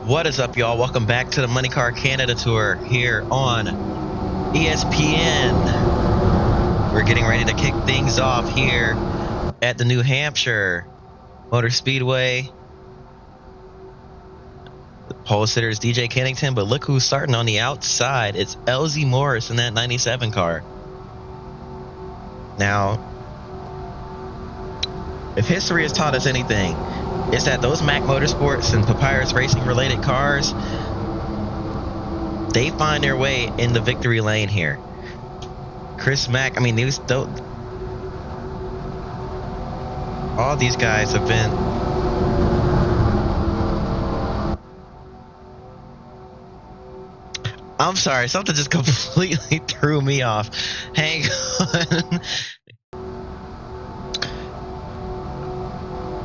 What is up, y'all? Welcome back to the MXNEYCAR Canada Tour here on ESPN. We're getting ready to kick things off here at the New Hampshire Motor Speedway. The pole sitter is DJ Kennington, but look who's starting on the outside. It's LZ Morris in that 97 car. Now, if history has taught us anything, it's that those Mac Motorsports and Papyrus Racing related cars, they find their way in the victory lane here. Chris Mack, all these guys have been I'm sorry, something just completely threw me off. Hang on.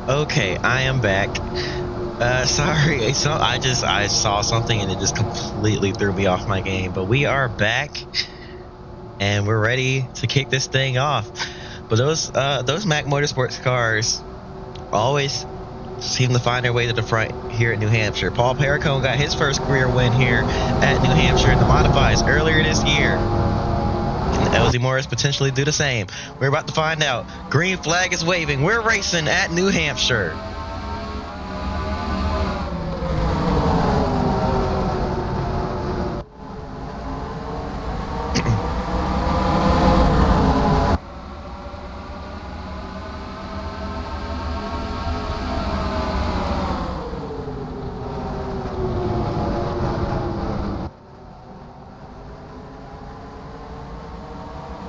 Okay, I am back. Sorry, so I saw something and it just completely threw me off my game. But we are back, and we're ready to kick this thing off. But those Mac Motorsports cars always seem to find their way to the front here at New Hampshire. Paul Perricone got his first career win here at New Hampshire in the modifieds earlier this year. Can LZ Morris potentially do the same? We're about to find out. Green flag is waving. We're racing at New Hampshire.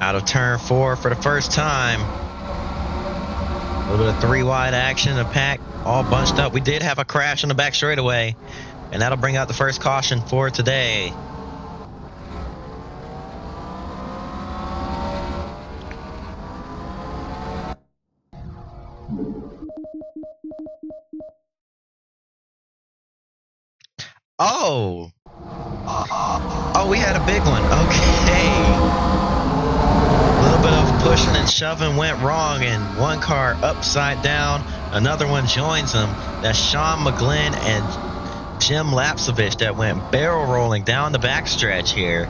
Out of turn 4 for the first time. A little bit of 3 wide action. The pack all bunched up. We did have a crash on the back straightaway, and that'll bring out the first caution for today. Oh, we had a big one. Okay. A little bit of pushing and shoving went wrong, and one car upside down. Another one joins them. That's Sean McGlynn and Jim Lapsovich that went barrel rolling down the backstretch here.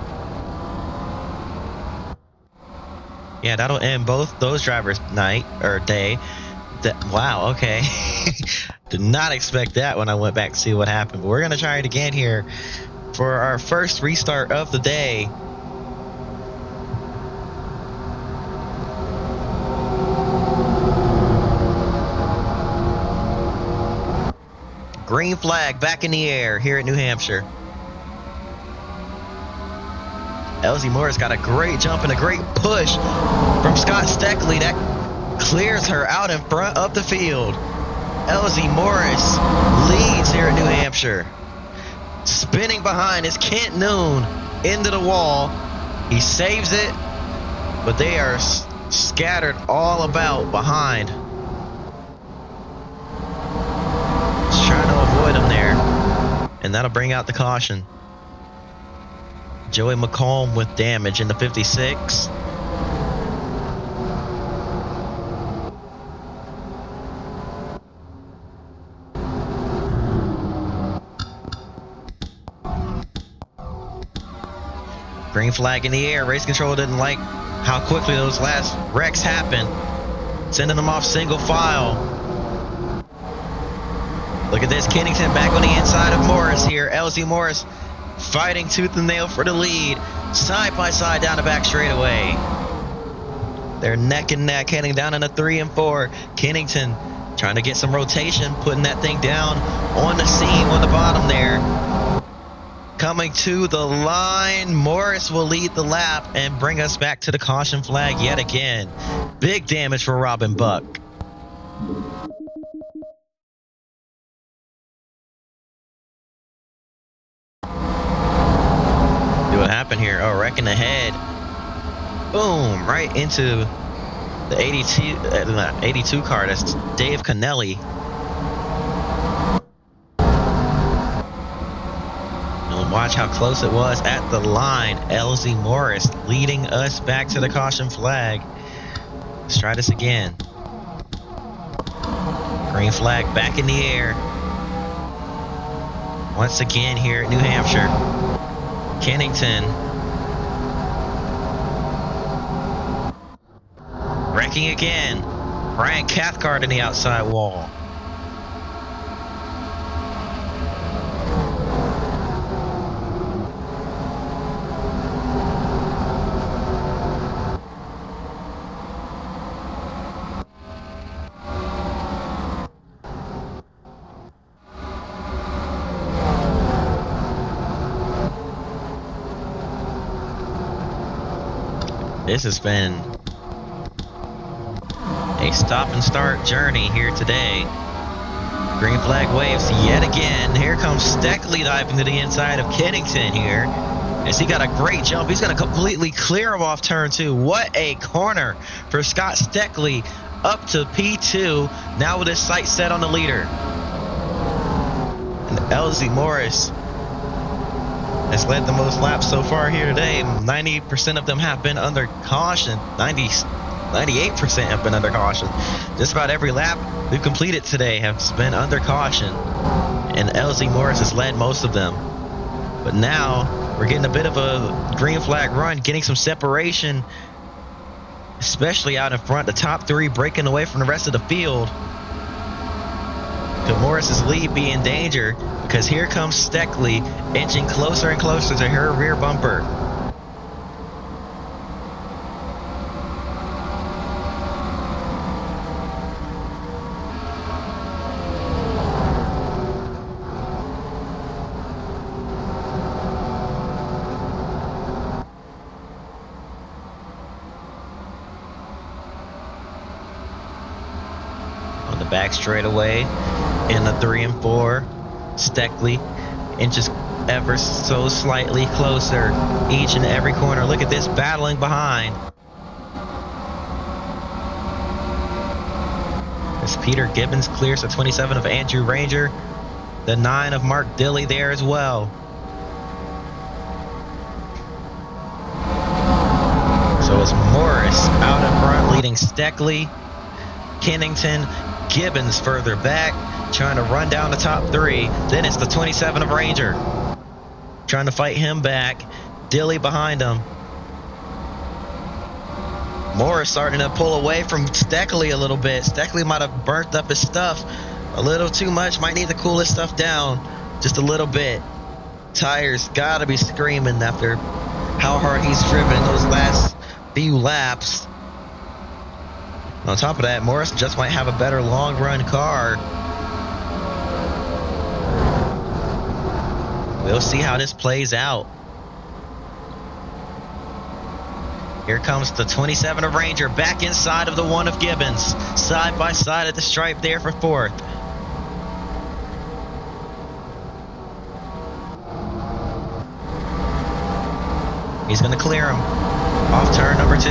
Yeah, that'll end both those drivers' night or day. Wow, okay. Did not expect that when I went back to see what happened. But we're going to try it again here for our first restart of the day. Green flag back in the air here at New Hampshire. LZ Morris got a great jump and a great push from Scott Steckley. That clears her out in front of the field. LZ Morris leads here at New Hampshire. Spinning behind is Kent Noon into the wall. He saves it, but they are scattered all about behind. Just trying to avoid them there, and that'll bring out the caution. Joey McComb with damage in the 56. Green flag in the air. Race control didn't like how quickly those last wrecks happened, sending them off single file. Look at this, Kennington back on the inside of Morris here. LZ Morris fighting tooth and nail for the lead. Side by side down the back straightaway. They're neck and neck heading down in a 3 and 4. Kennington trying to get some rotation, putting that thing down on the seam on the bottom there. Coming to the line, Morris will lead the lap and bring us back to the caution flag yet again. Big damage for Robin Buck. What happened here? Oh, wrecking ahead. Boom, right into the 82 car. That's Dave Connelly. And watch how close it was at the line. LZ Morris leading us back to the caution flag. Let's try this again. Green flag back in the air. once again here at New Hampshire. Kennington wrecking again. Brian Cathcart in the outside wall. This has been a stop and start journey here today. Green flag waves yet again. Here comes Steckley diving to the inside of Kennington here. As he got a great jump. He's going to completely clear him off turn 2. What a corner for Scott Steckley up to P2. Now with his sights set on the leader. And LZ Morris has led the most laps so far here today. 90% of them have been under caution. 98% have been under caution. Just about every lap we've completed today has been under caution. And LZ Morris has led most of them. But now we're getting a bit of a green flag run, getting some separation, especially out in front. The top 3 breaking away from the rest of the field. Could Morris's lead be in danger? Because here comes Steckley inching closer and closer to her rear bumper. On the back straightaway in the 3 and 4. Steckley inches ever so slightly closer each and every corner. Look at this, battling behind. As Peter Gibbons clears the 27 of Andrew Ranger, the 9 of Mark Dilley there as well. So it's Morris out in front leading Steckley. Kennington, Gibbons further back, trying to run down the top 3. Then it's the 27 of Ranger, trying to fight him back. Dilley behind him. Morris starting to pull away from Steckley a little bit. Steckley might have burnt up his stuff a little too much. Might need to cool his stuff down just a little bit. Tires gotta be screaming after how hard he's driven those last few laps. On top of that, Morris just might have a better long run car. We'll see how this plays out. Here comes the 27 of Ranger back inside of the 1 of Gibbons. Side by side at the stripe there for 4th. He's going to clear him off turn number 2.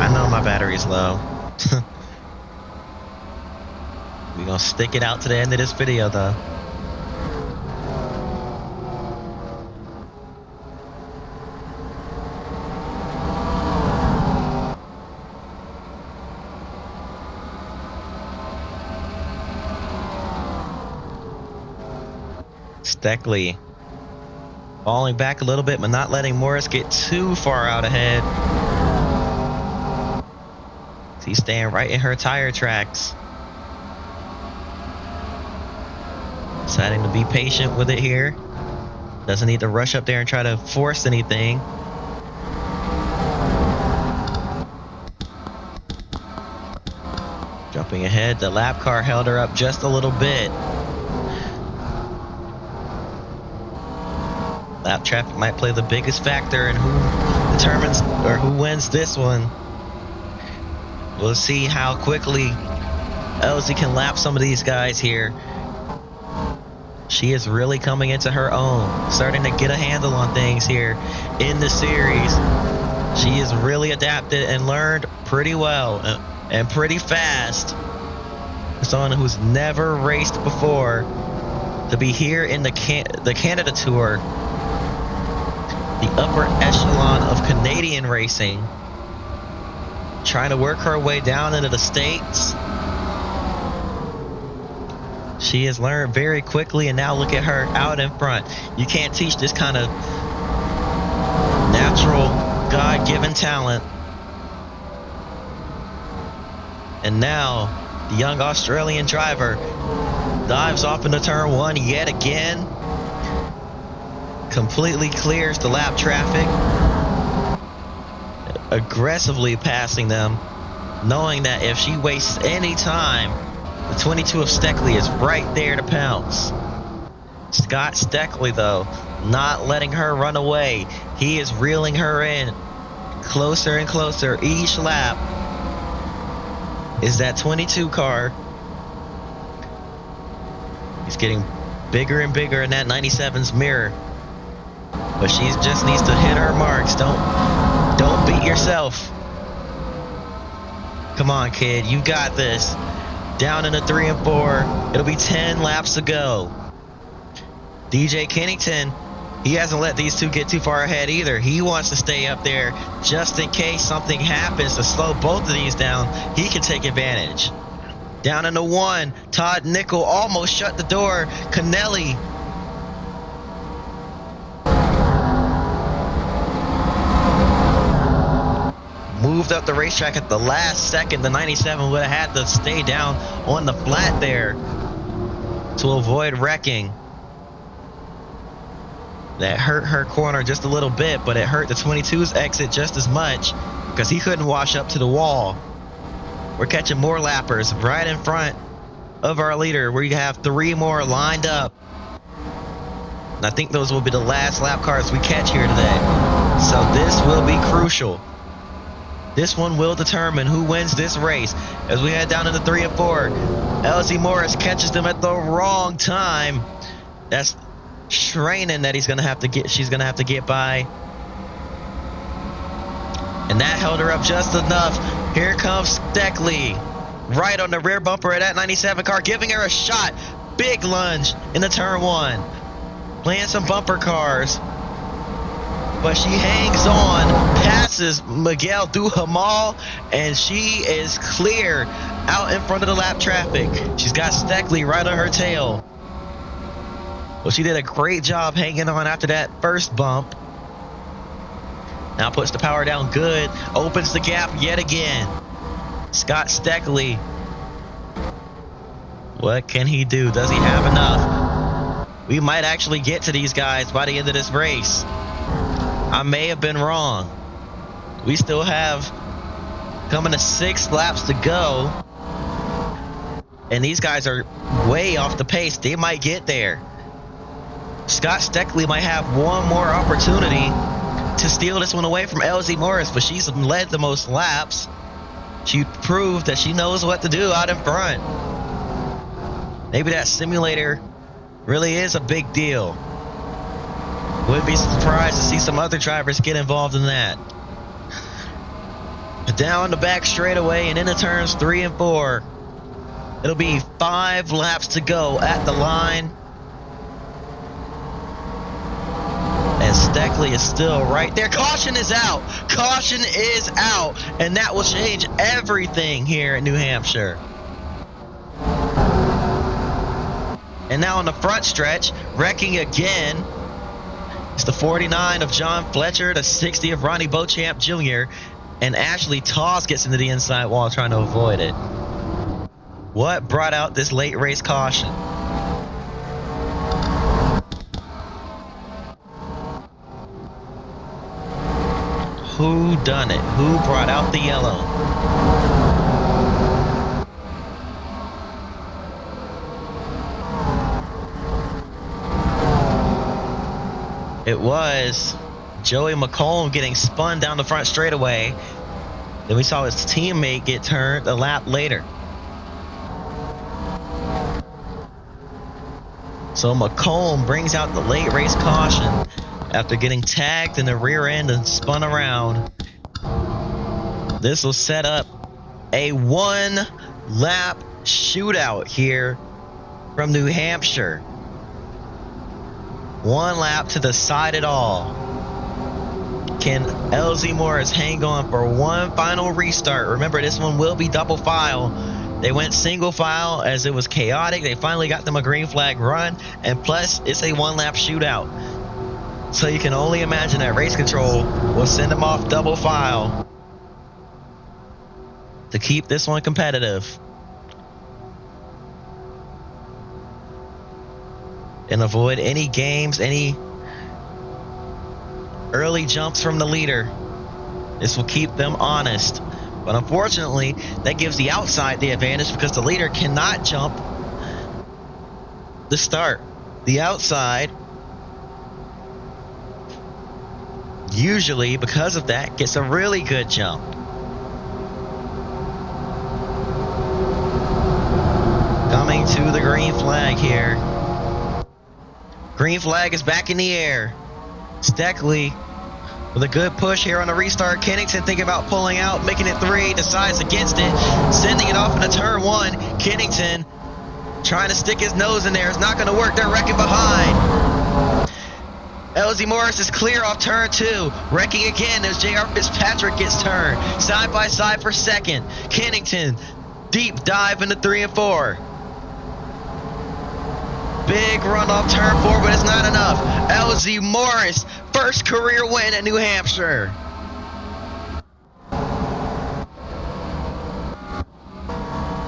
I know my battery's low. We're gonna stick it out to the end of this video though. Steckley falling back a little bit, but not letting Morris get too far out ahead. He's staying right in her tire tracks. Deciding to be patient with it here. Doesn't need to rush up there and try to force anything. Jumping ahead, the lap car held her up just a little bit. Lap traffic might play the biggest factor in who determines or who wins this one. We'll see how quickly LZ can lap some of these guys here. She is really coming into her own, starting to get a handle on things here in the series. She has really adapted and learned pretty well and pretty fast. Someone who's never raced before to be here in the Canada Tour the upper echelon of Canadian racing, trying to work her way down into the States. She has learned very quickly, and now look at her out in front. You can't teach this kind of natural, God-given talent. And now, the young Australian driver dives off into turn one yet again. Completely clears the lap traffic. Aggressively passing them, knowing that if she wastes any time, the 22 of Steckley is right there to pounce. Scott Steckley, though, not letting her run away. He is reeling her in closer and closer each lap. Is that 22 car. He's getting bigger and bigger in that 97's mirror. But she just needs to hit her marks. Don't beat yourself. Come on, kid. You got this. Down into 3 and 4. It'll be 10 laps to go. DJ Kennington, he hasn't let these two get too far ahead either. He wants to stay up there just in case something happens to slow both of these down. He can take advantage. Down into 1. Todd Nickel almost shut the door. Canelli. Moved up the racetrack at the last second. The 97 would have had to stay down on the flat there to avoid wrecking. That hurt her corner just a little bit, but it hurt the 22's exit just as much because he couldn't wash up to the wall. We're catching more lappers right in front of our leader. We have 3 more lined up. And I think those will be the last lap cars we catch here today. So this will be crucial. This one will determine who wins this race. As we head down into 3 and 4, Elsie Morris catches them at the wrong time. That's Schranen that she's gonna have to get by. And that held her up just enough. Here comes Steckley. Right on the rear bumper of that 97 car, giving her a shot. Big lunge into turn 1. Playing some bumper cars. But she hangs on, passes Miguel Duhamel, and she is clear out in front of the lap traffic. She's got Steckley right on her tail. Well, she did a great job hanging on after that first bump. Now puts the power down good, opens the gap yet again. Scott Steckley. What can he do? Does he have enough? We might actually get to these guys by the end of this race. I may have been wrong. We still have coming to 6 laps to go. And these guys are way off the pace. They might get there. Scott Steckley might have one more opportunity to steal this one away from Elsie Morris, but she's led the most laps. She proved that she knows what to do out in front. Maybe that simulator really is a big deal. Wouldn't be surprised to see some other drivers get involved in that. Down the back straightaway and into turns 3 and 4. It'll be 5 laps to go at the line. And Steckley is still right there. Caution is out. Caution is out. And that will change everything here in New Hampshire. And now on the front stretch, wrecking again. It's the 49 of John Fletcher, the 60 of Ronnie Beauchamp Jr., and Ashley Toss gets into the inside wall trying to avoid it. What brought out this late race caution? Who done it? Who brought out the yellow? It was Joey McComb getting spun down the front straightaway. Then we saw his teammate get turned a lap later. So McComb brings out the late race caution after getting tagged in the rear end and spun around. This will set up a 1-lap shootout here from New Hampshire. 1 lap to decide it all. Can LZ Morris hang on for one final restart? Remember, this one will be double file. They went single file as it was chaotic. They finally got them a green flag run, and plus, it's a one-lap shootout. So you can only imagine that race control will send them off double file to keep this one competitive and avoid any games, any early jumps from the leader. This will keep them honest. But unfortunately, that gives the outside the advantage because the leader cannot jump the start. The outside, usually because of that, gets a really good jump. Coming to the green flag here. Green flag is back in the air. Steckley with a good push here on the restart. Kennington thinking about pulling out, making it 3, decides against it, sending it off into turn 1. Kennington trying to stick his nose in there. It's not going to work. They're wrecking behind. LZ Morris is clear off turn 2. Wrecking again as JR Fitzpatrick gets turned. Side by side for second. Kennington, deep dive into 3 and 4. Big run off turn 4, but it's not enough. LZ Morris, first career win at New Hampshire.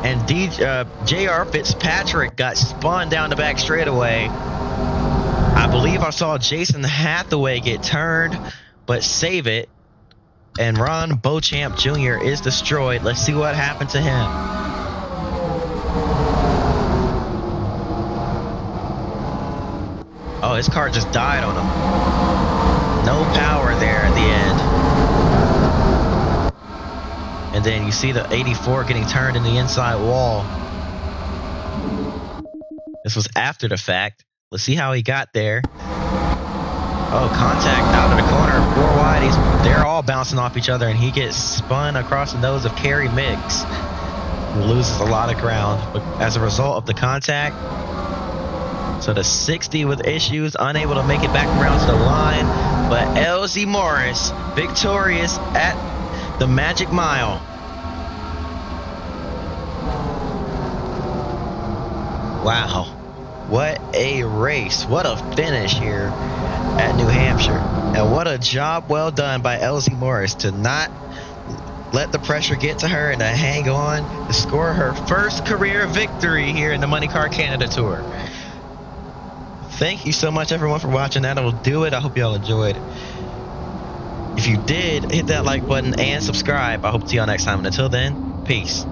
And JR Fitzpatrick got spun down the back straightaway. I believe I saw Jason Hathaway get turned, but save it. And Ron Beauchamp Jr. is destroyed. Let's see what happened to him. Oh, his car just died on him. No power there at the end. And then you see the 84 getting turned in the inside wall. This was after the fact. Let's see how he got there. Oh, contact out of the corner. 4 wide. They're all bouncing off each other, and he gets spun across the nose of Kerry Miggs, who loses a lot of ground as a result of the contact. So the 60 with issues, unable to make it back around to the line. But LZ Morris, victorious at the Magic Mile. Wow. What a race. What a finish here at New Hampshire. And what a job well done by LZ Morris to not let the pressure get to her and to hang on to score her first career victory here in the Money Car Canada Tour. Thank you so much, everyone, for watching. That'll do it. I hope y'all enjoyed. If you did, hit that like button and subscribe. I hope to see y'all next time. And until then, peace.